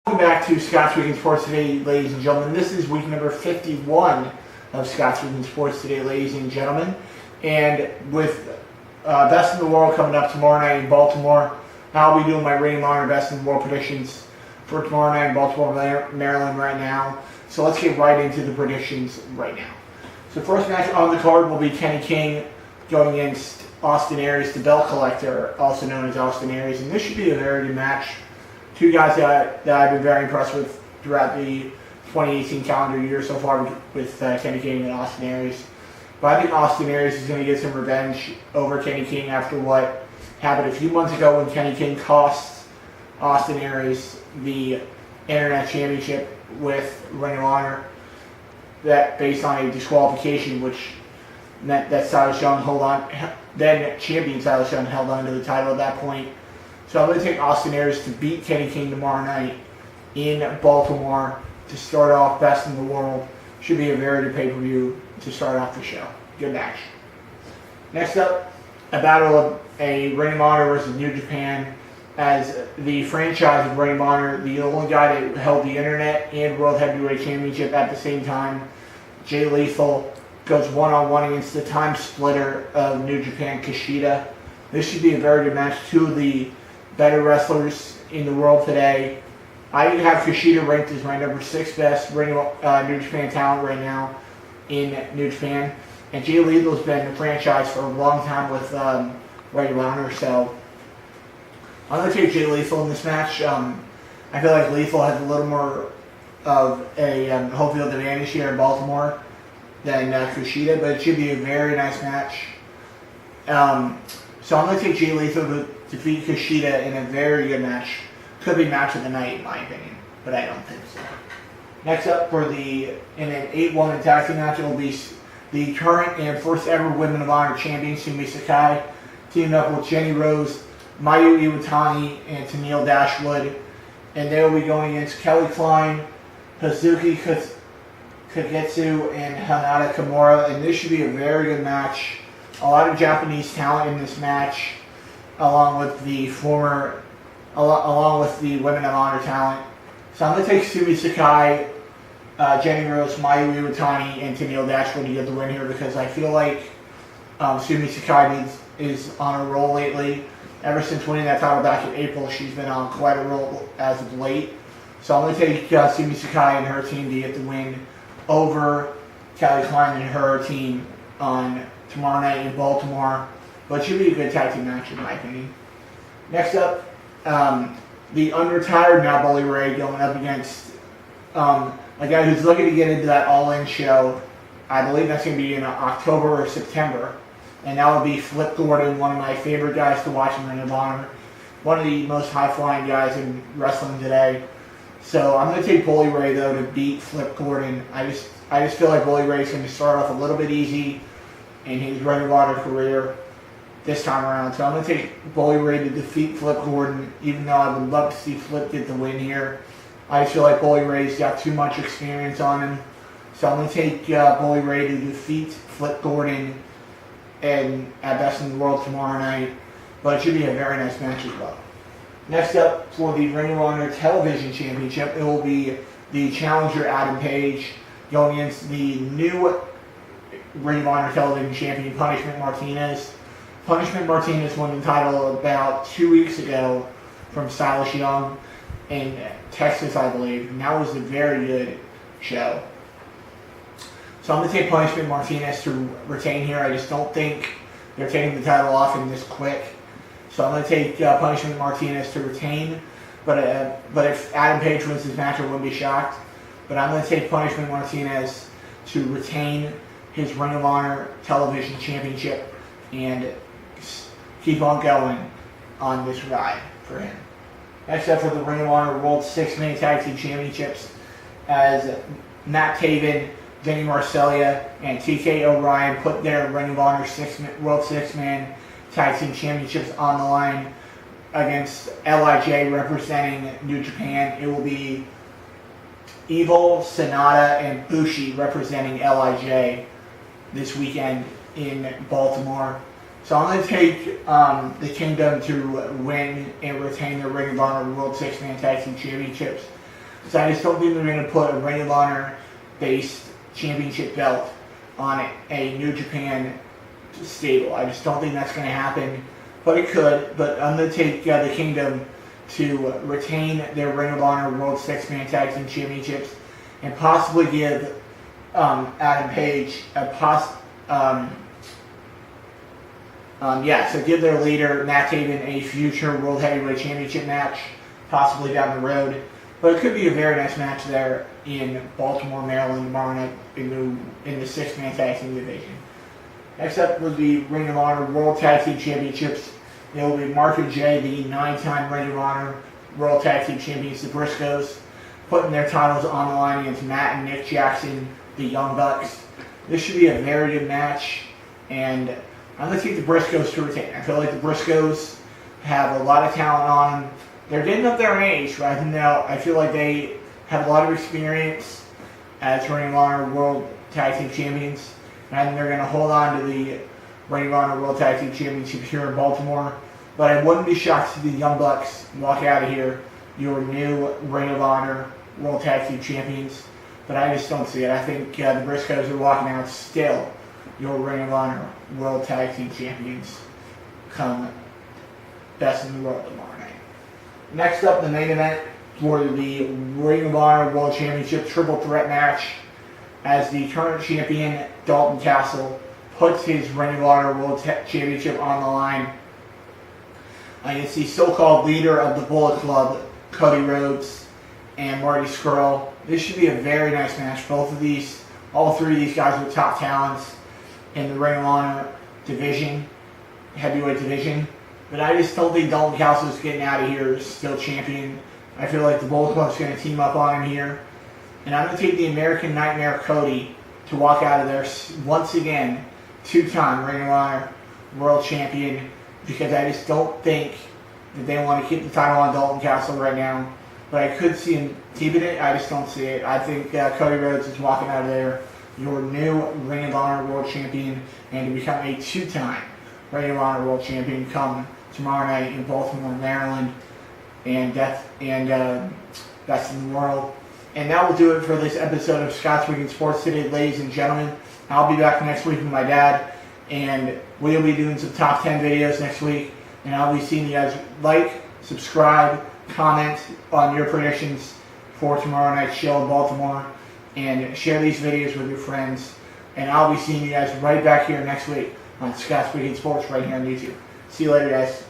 Welcome back to Scott's Weekend Sports Today, ladies and gentlemen. This is week number 51 of Scott's Weekend Sports Today, ladies and gentlemen. And with Best in the World coming up tomorrow night in Baltimore, I'll be doing my Ring of Honor Best in the World predictions for tomorrow night in Baltimore, Maryland right now. So let's get right into the predictions right now. So first match on the card will be Kenny King going against Austin Aries, the belt collector, also known as Austin Aries. And this should be a very good match. Two guys that I've been very impressed with throughout the 2018 calendar year so far with Kenny King and Austin Aries. But I think Austin Aries is going to get some revenge over Kenny King after what happened a few months ago when Kenny King cost Austin Aries the Internet Championship with Ring of Honor, that based on a disqualification, which meant that Silas Young then champion Silas Young held on to the title at that point. So I'm going to take Austin Aries to beat Kenny King tomorrow night in Baltimore to start off Best in the World. Should be a very good pay-per-view to start off the show. Good match. Next up, a battle of a Ring of Honor versus New Japan. As the franchise of Ring of Honor, the only guy that held the Internet and World Heavyweight Championship at the same time, Jay Lethal, goes one-on-one against the time splitter of New Japan, Kushida. This should be a very good match. Two of the better wrestlers in the world today. I have Kushida ranked as my number 6 best New Japan talent right now in New Japan. And Jay Lethal has been in the franchise for a long time with Ring of Honor, so I'm going to take Jay Lethal in this match. I feel like Lethal has a little more of a home field advantage here in Baltimore than Kushida, but it should be a very nice match. So I'm going to take Jay Lethal to defeat Kushida in a very good match. Could be match of the night in my opinion, but I don't think so. Next up in an 8-woman tag team match, it will be the current and first ever Women of Honor champion, Sumi Sakai, teaming up with Jenny Rose, Mayu Iwatani, and Tennille Dashwood. And they will be going against Kelly Klein, Hazuki Kagetsu, and Hanada Kimura. And this should be a very good match. A lot of Japanese talent in this match, along with the Women of Honor talent. So I'm going to take Sumi Sakai, Jenny Rose, Mayu Iwatani, and Tennille Dashwood to get the win here because I feel like Sumi Sakai is on a roll lately. Ever since winning that title back in April, she's been on quite a roll as of late. So I'm going to take Sumi Sakai and her team to get the win over Kelly Klein and her team on tomorrow night in Baltimore. But it should be a good tag team match in my opinion. Next up, the unretired now Bully Ray going up against a guy who's looking to get into that All-In show. I believe that's going to be in October or September. And that will be Flip Gordon, one of my favorite guys to watch in Ring of Honor. One of the most high-flying guys in wrestling today. So I'm going to take Bully Ray, though, to beat Flip Gordon. I just feel like Bully Ray is going to start off a little bit easy in his Ring of Honor career this time around. So I'm going to take Bully Ray to defeat Flip Gordon, even though I would love to see Flip get the win here. I just feel like Bully Ray's got too much experience on him. So I'm going to take Bully Ray to defeat Flip Gordon and at Best in the World tomorrow night. But it should be a very nice match as well. Next up for the Ring of Honor Television Championship, it will be the challenger Adam Page going against the new Ring of Honor Television Champion Punishment Martinez. Punishment Martinez won the title about 2 weeks ago from Silas Young in Texas, I believe. And that was a very good show. So I'm going to take Punishment Martinez to retain here. I just don't think they're taking the title off him this quick. So I'm going to take Punishment Martinez to retain. But if Adam Page wins this match, I wouldn't be shocked. But I'm going to take Punishment Martinez to retain his Ring of Honor Television Championship and keep on going on this ride for him. Next up for the Ring of Honor World 6-Man Tag Team Championships, as Matt Taven, Vinny Marseglia, and TK O'Ryan put their Ring of Honor World 6-Man Tag Team Championships on the line against LIJ representing New Japan. It will be Evil, Sonata, and Bushi representing LIJ this weekend in Baltimore. So I'm going to take the Kingdom to win and retain the Ring of Honor World 6-Man Tag Team Championships. because I just don't think they're going to put a Ring of Honor-based championship belt on a New Japan stable. I just don't think that's going to happen, but it could. But I'm going to take the Kingdom to retain their Ring of Honor World Six-Man Tag Team Championships and possibly give Adam Page so give their leader, Matt Taven, a future World Heavyweight Championship match, possibly down the road. But it could be a very nice match there in Baltimore, Maryland tomorrow night in the six-man tag team division. Next up was the Ring of Honor World Tag Team Championships. It will be Mark and Jay, the 9-time Ring of Honor World Tag Team Champions, the Briscoes, putting their titles on the line against Matt and Nick Jackson, the Young Bucks. This should be a very good match, and I'm going to take the Briscoes to retain. I feel like the Briscoes have a lot of talent on them. They're getting up there in age, right? Now, I feel like they have a lot of experience as Ring of Honor World Tag Team Champions, and they're going to hold on to the Ring of Honor World Tag Team Championship here in Baltimore. But I wouldn't be shocked to see the Young Bucks walk out of here, your new Ring of Honor World Tag Team Champions. But I just don't see it. I think the Briscoes are walking out still your Ring of Honor World Tag Team Champions come Best in the World tomorrow night. Next up, the main event for the Ring of Honor World Championship Triple Threat match, as the current champion, Dalton Castle, puts his Ring of Honor World Championship on the line against the so-called leader of the Bullet Club, Cody Rhodes, and Marty Scurll. This should be a very nice match. All three of these guys are top talents in the Ring of Honor division, heavyweight division. But I just don't think Dalton Castle is getting out of here still champion. I feel like the Bullet Club is going to team up on him here. And I'm going to take the American Nightmare Cody to walk out of there once again, 2-time Ring of Honor World Champion, because I just don't think that they want to keep the title on Dalton Castle right now. But I could see him keeping it. I just don't see it. I think Cody Rhodes is walking out of there, your new Ring of Honor World Champion, and to become a 2-time Ring of Honor World Champion come tomorrow night in Baltimore, Maryland, and Best in the World. And that will do it for this episode of Scott's Week in Sports today, ladies and gentlemen. I'll be back next week with my dad, and we'll be doing some top 10 videos next week. And I'll be seeing you guys. Like, subscribe, comment on your predictions for tomorrow night's show in Baltimore, and share these videos with your friends. And I'll be seeing you guys right back here next week on Scott's Week in Sports right here on YouTube. See you later, guys.